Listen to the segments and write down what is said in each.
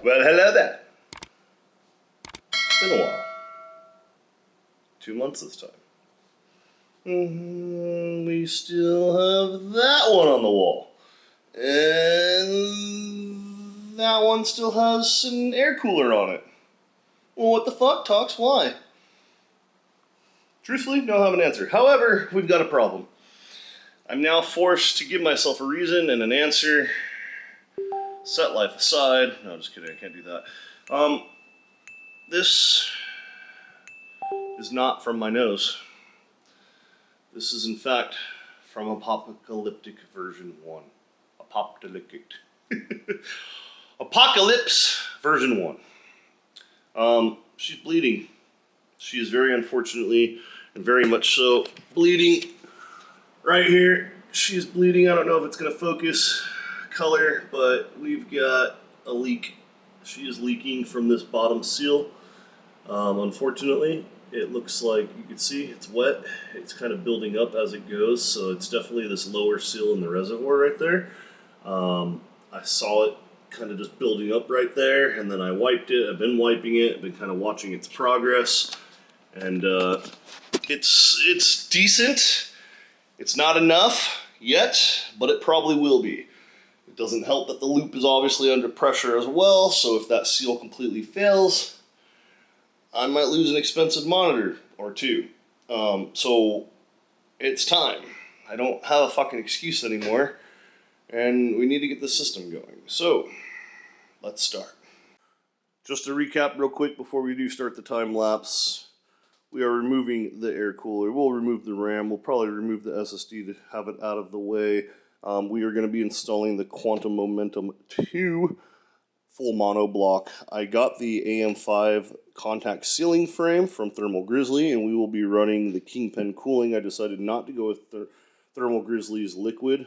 Well, hello there. It's been a while. 2 months this time. We still have that one on the wall. And that one still has an air cooler on it. Well, what the fuck, Tox? Why? Truthfully, don't have an answer. However, we've got a problem. I'm now forced to give myself a reason and an answer. Set life aside. No, just kidding. I can't do that. This is not from my nose. This is, in fact, from Apocalyptic version 1. Apocalyptic. Apocalypse version 1. She's bleeding. She is very unfortunately and very much so bleeding right here. She is bleeding. I don't know if it's going to focus color, but we've got a leak. She is leaking from this bottom seal. Unfortunately, it looks like you can see it's wet. It's kind of building up as it goes, so it's definitely this lower seal in the reservoir right there. I saw it kind of just building up right there, and then I wiped it. I've been wiping it. I've been kind of watching its progress, and it's decent. It's not enough yet, but it probably will be. It doesn't help that the loop is obviously under pressure as well, so if that seal completely fails, I might lose an expensive monitor or two. So it's time. I don't have a fucking excuse anymore, and we need to get the system going. So let's start. Just to recap real quick before we do start the time lapse, we are removing the air cooler. We'll remove the RAM. We'll probably remove the SSD to have it out of the way. We are going to be installing the Quantum Momentum 2 full mono block. I got the AM5 contact sealing frame from Thermal Grizzly, and we will be running the Kingpin cooling. I decided not to go with Thermal Grizzly's liquid,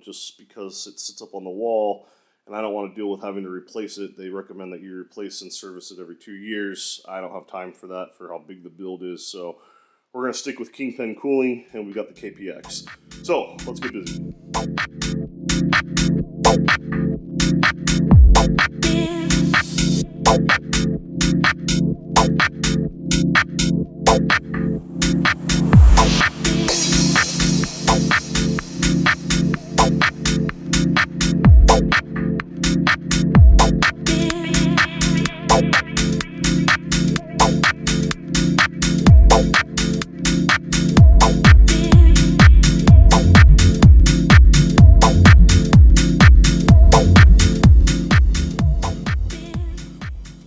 just because it sits up on the wall, and I don't want to deal with having to replace it. They recommend that you replace and service it every 2 years. I don't have time for that for how big the build is, so we're going to stick with Kingpin cooling, and we've got the KPX. So, let's get busy.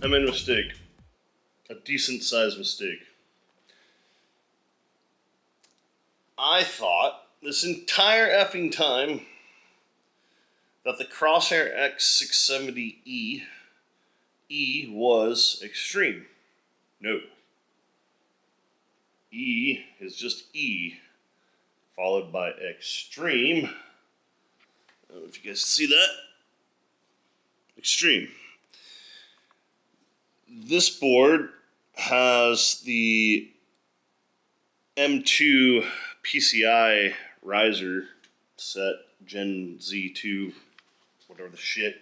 I made a mistake. A decent sized mistake. I thought this entire effing time that the CROSSHAIR X670E was extreme. No. E is just E, followed by extreme. I don't know if you guys see that. Extreme. This board has the M2 PCI riser set, Gen Z2, whatever the shit,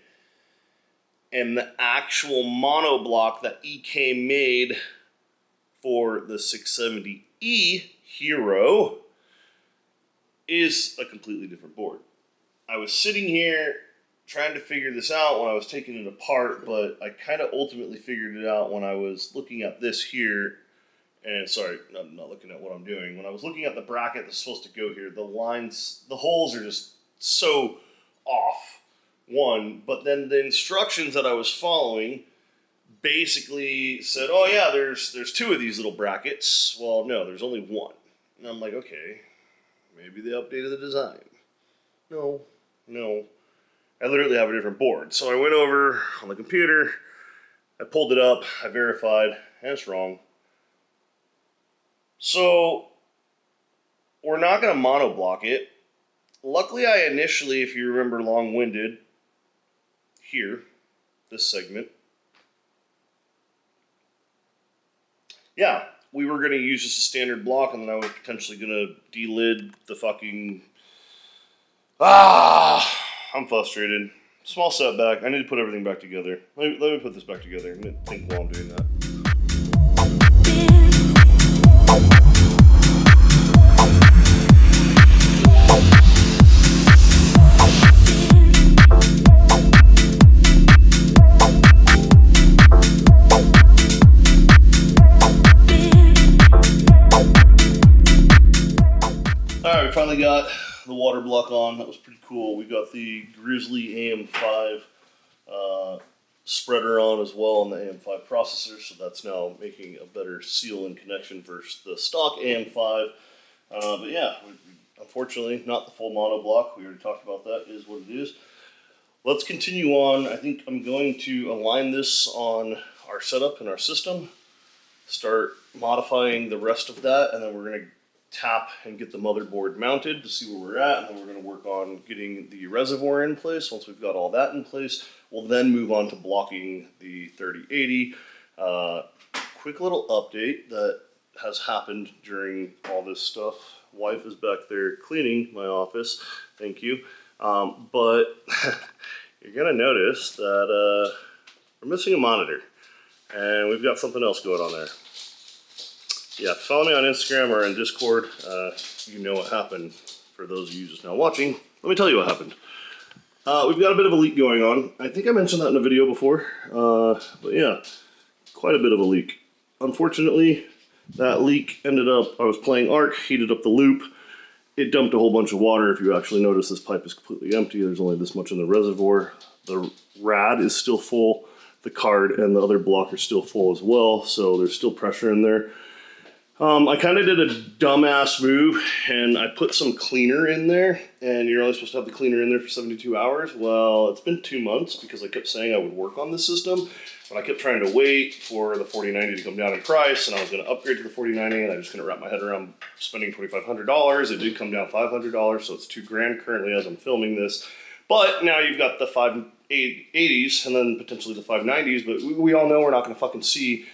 and the actual mono block that EK made for the 670E Hero is a completely different board. I was sitting here trying to figure this out when I was taking it apart, but I kind of ultimately figured it out when I was looking at this here. And sorry, I'm not looking at what I'm doing. When I was looking at the bracket that's supposed to go here, the lines, the holes are just so off, one. But then the instructions that I was following basically said, oh yeah, there's two of these little brackets. Well, no, there's only one. And I'm like, okay, maybe they updated the design. No. I literally have a different board. So I went over on the computer, I pulled it up, I verified, and it's wrong. So we're not going to monoblock it. Luckily, I initially, if you remember, long-winded here, this segment. Yeah, we were going to use just a standard block, and then I was potentially going to delid the fucking... I'm frustrated. Small setback. I need to put everything back together. Let me put this back together. I'm gonna think while I'm doing that. Alright, we finally got the water block on. That was pretty cool. We got the Grizzly AM5 spreader on as well on the AM5 processor, so that's now making a better seal and connection versus the stock AM5. But yeah, unfortunately, not the full mono block. We already talked about that. It is what it is. Let's continue on. I think I'm going to align this on our setup and our system, start modifying the rest of that, and then we're going to tap and get the motherboard mounted to see where we're at, and then we're going to work on getting the reservoir in place. Once we've got all that in place, we'll then move on to blocking the 3080. Quick little update that has happened during all this stuff. Wife is back there cleaning my office, thank you. But you're going to notice that we're missing a monitor, and we've got something else going on there. Yeah, follow me on Instagram or in Discord. You know what happened. For those of you just now watching, let me tell you what happened. We've got a bit of a leak going on. I think I mentioned that in a video before. But yeah, quite a bit of a leak. Unfortunately, that leak ended up, I was playing Arc, heated up the loop. It dumped a whole bunch of water. If you actually notice, this pipe is completely empty. There's only this much in the reservoir. The rad is still full. The card and the other block are still full as well. So there's still pressure in there. I kind of did a dumbass move, and I put some cleaner in there, and you're only supposed to have the cleaner in there for 72 hours. Well, it's been 2 months because I kept saying I would work on the system, but I kept trying to wait for the 4090 to come down in price, and I was going to upgrade to the 4090, and I just couldn't wrap my head around spending $2,500. It did come down $500, so it's $2,000 currently as I'm filming this. But now you've got the 580s, and then potentially the 590s, but we all know we're not going to fucking see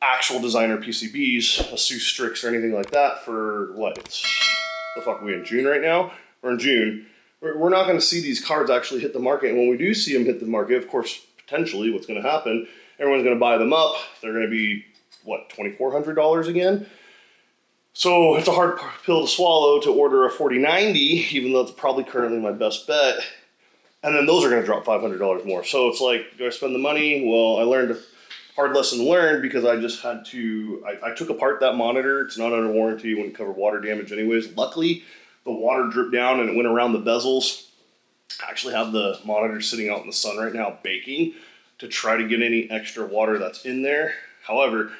actual designer PCBs, ASUS Strix or anything like that for what? The fuck are we in June right now? We're in June. We're not going to see these cards actually hit the market. And when we do see them hit the market, of course, potentially what's going to happen, everyone's going to buy them up. They're going to be, what, $2,400 again? So it's a hard pill to swallow to order a 4090, even though it's probably currently my best bet. And then those are going to drop $500 more. So it's like, do I spend the money? Well, I learned a hard lesson learned because I just had to, I took apart that monitor. It's not under warranty, it wouldn't cover water damage anyways. Luckily, the water dripped down and it went around the bezels. I actually have the monitor sitting out in the sun right now baking to try to get any extra water that's in there. However,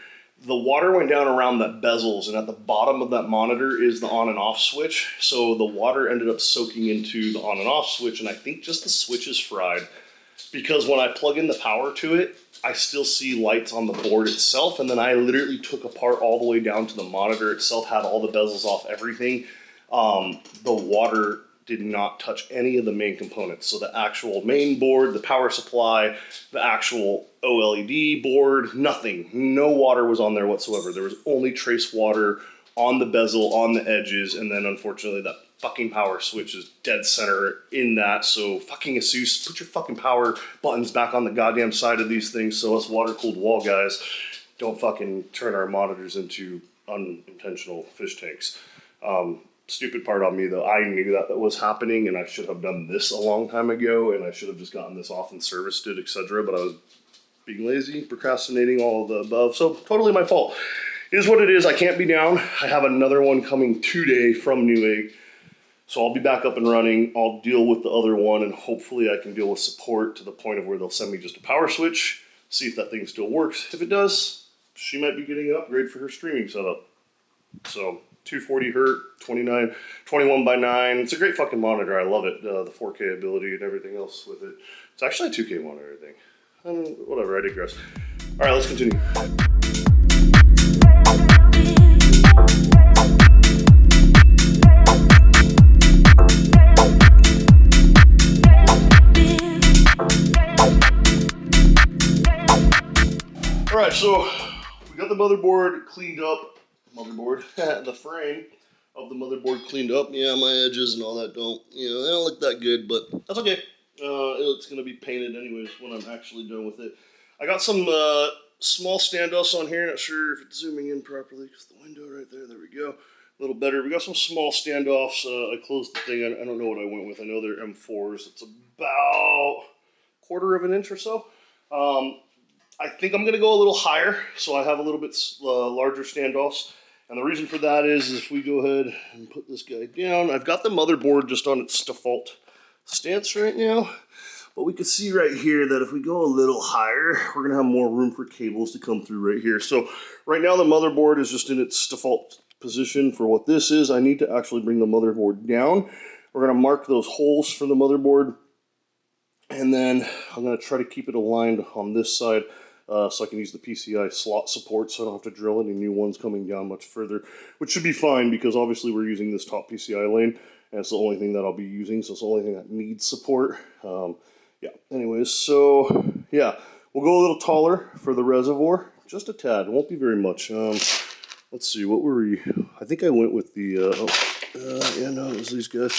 the water went down around the bezels, and at the bottom of that monitor is the on and off switch. So the water ended up soaking into the on and off switch, and I think just the switch is fried. Because when I plug in the power to it, I still see lights on the board itself, and then I literally took apart all the way down to the monitor itself, had all the bezels off, everything. The water did not touch any of the main components. So the actual main board, the power supply, the actual OLED board, nothing. No water was on there whatsoever. There was only trace water on the bezel, on the edges, and then unfortunately that fucking power switch is dead center in that. So fucking ASUS, put your fucking power buttons back on the goddamn side of these things so us water-cooled wall guys don't fucking turn our monitors into unintentional fish tanks. Stupid part on me though, I knew that was happening, and I should have done this a long time ago, and I should have just gotten this off and serviced it, etc. But I was being lazy, procrastinating, all of the above. So totally my fault. It is what it is. I can't be down. I have another one coming today from Newegg. So I'll be back up and running. I'll deal with the other one, and hopefully I can deal with support to the point of where they'll send me just a power switch, see if that thing still works. If it does, she might be getting an upgrade for her streaming setup. So 240 hertz, 21 by 9. It's a great fucking monitor. I love it. The 4K ability and everything else with it. It's actually a 2K monitor, I think. Whatever, I digress. All right, let's continue. All right, so we got the motherboard cleaned up. The frame of the motherboard cleaned up. Yeah, my edges and all that they don't look that good, but that's okay. It's going to be painted anyways when I'm actually done with it. I got some small standoffs on here. Not sure if it's zooming in properly because the window right there. There we go. A little better. We got some small standoffs. I closed the thing. I don't know what I went with. I know they're M4s. It's about 1/4 of an inch or so. I think I'm going to go a little higher, so I have a little bit larger standoffs. And the reason for that is if we go ahead and put this guy down, I've got the motherboard just on its default stance right now. But we can see right here that if we go a little higher, we're going to have more room for cables to come through right here. So right now the motherboard is just in its default position for what this is. I need to actually bring the motherboard down. We're going to mark those holes for the motherboard. And then I'm going to try to keep it aligned on this side so I can use the PCI slot support so I don't have to drill any new ones coming down much further, which should be fine because obviously we're using this top PCI lane and it's the only thing that I'll be using, so it's the only thing that needs support. Yeah, anyways, so yeah, we'll go a little taller for the reservoir, just a tad, it won't be very much. Let's see, what were we, I think I went with the, yeah, no, it was these guys.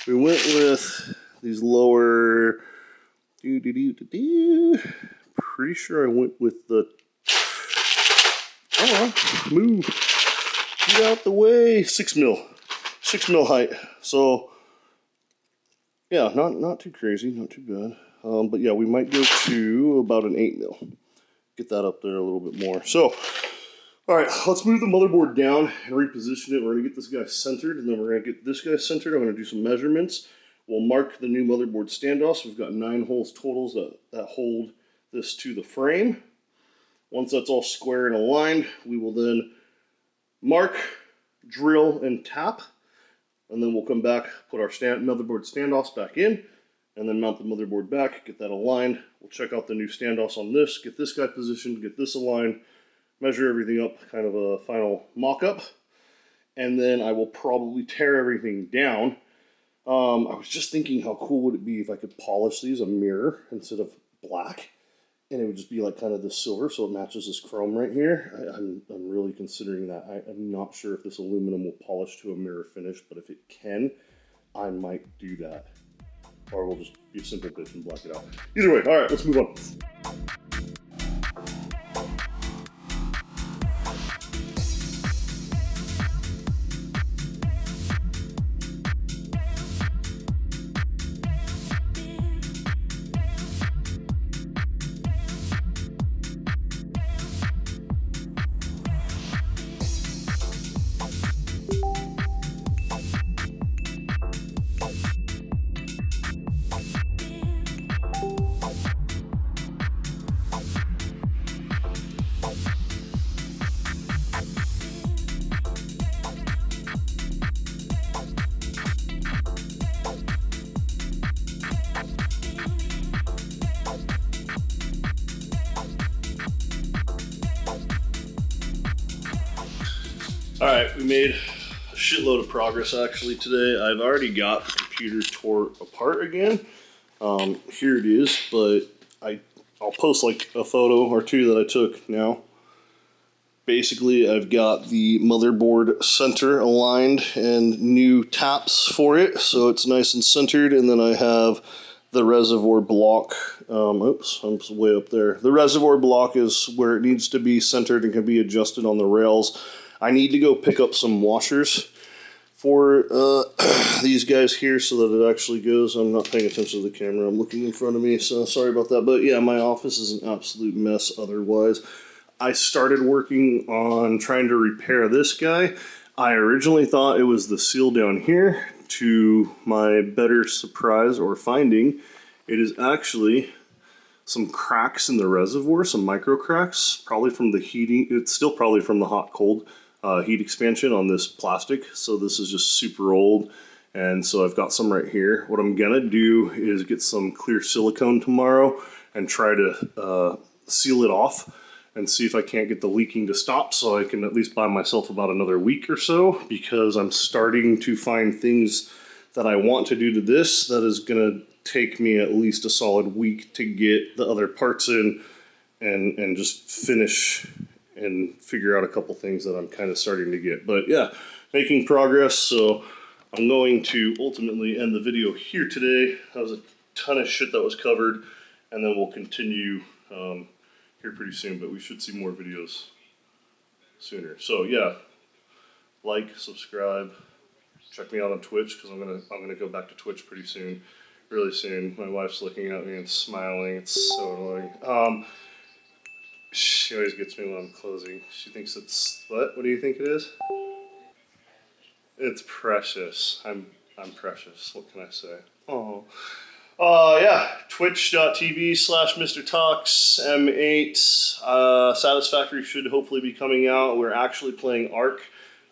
We went with these lower, pretty sure I went with the, come on, move, get out the way, 6 mil height, so yeah, not too crazy, not too bad. But yeah, we might go to about an 8 mil. Get that up there a little bit more. So, all right, let's move the motherboard down and reposition it. We're gonna get this guy centered, and then we're gonna get this guy centered. I'm gonna do some measurements. We'll mark the new motherboard standoffs. We've got 9 holes totals that hold this to the frame. Once that's all square and aligned, we will then mark, drill, and tap. And then we'll come back, put our motherboard standoffs back in, and then mount the motherboard back, get that aligned. We'll check out the new standoffs on this, get this guy positioned, get this aligned, measure everything up, kind of a final mock-up. And then I will probably tear everything down. I was just thinking how cool would it be if I could polish these a mirror instead of black. And it would just be like kind of this silver, so it matches this chrome right here. I'm really considering that. I'm not sure if this aluminum will polish to a mirror finish, but if it can, I might do that. Or we'll just be a simple bitch and black it out. Either way, all right, let's move on. All right, we made a shitload of progress actually today. I've already got the computer tore apart again. Here it is, but I'll post like a photo or two that I took now. Basically, I've got the motherboard center aligned and new taps for it, so it's nice and centered, and then I have the reservoir block. Oops, I'm way up there. The reservoir block is where it needs to be centered and can be adjusted on the rails. I need to go pick up some washers for these guys here so that it actually goes. I'm not paying attention to the camera. I'm looking in front of me, so sorry about that. But yeah, my office is an absolute mess otherwise. I started working on trying to repair this guy. I originally thought it was the seal down here. To my better surprise or finding, it is actually some cracks in the reservoir, some micro cracks, probably from the heating. It's still probably from the hot-cold heat expansion on this plastic. So this is just super old. And so I've got some right here. What I'm gonna do is get some clear silicone tomorrow and try to seal it off and see if I can't get the leaking to stop so I can at least buy myself about another week or so, because I'm starting to find things that I want to do to this that is gonna take me at least a solid week to get the other parts in and just finish and figure out a couple things that I'm kind of starting to get. But yeah, making progress. So I'm going to ultimately end the video here today. That was a ton of shit that was covered, and then we'll continue here pretty soon, but we should see more videos sooner. So yeah, like, subscribe, check me out on Twitch, because I'm gonna go back to Twitch pretty soon, really soon. My wife's looking at me and smiling. It's so annoying. She always gets me when I'm closing. She thinks it's what? What do you think it is? It's precious. I'm precious. What can I say? Oh. Yeah, twitch.tv/MrToX M8. Satisfactory should hopefully be coming out. We're actually playing Ark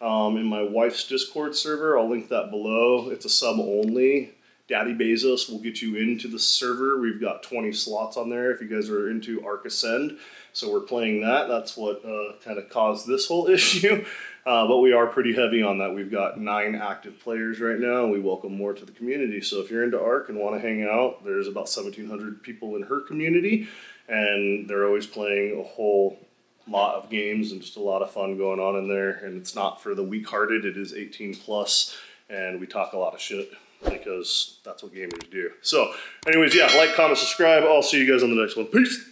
in my wife's Discord server. I'll link that below. It's a sub only. Daddy Bezos will get you into the server. We've got 20 slots on there if you guys are into Ark Ascend. So we're playing that. That's what kind of caused this whole issue. But we are pretty heavy on that. We've got 9 active players right now, and we welcome more to the community. So if you're into Ark and want to hang out, there's about 1,700 people in her community, and they're always playing a whole lot of games and just a lot of fun going on in there. And it's not for the weak-hearted. It is 18 plus, and we talk a lot of shit because that's what gamers do. So anyways, yeah, like, comment, subscribe. I'll see you guys on the next one. Peace.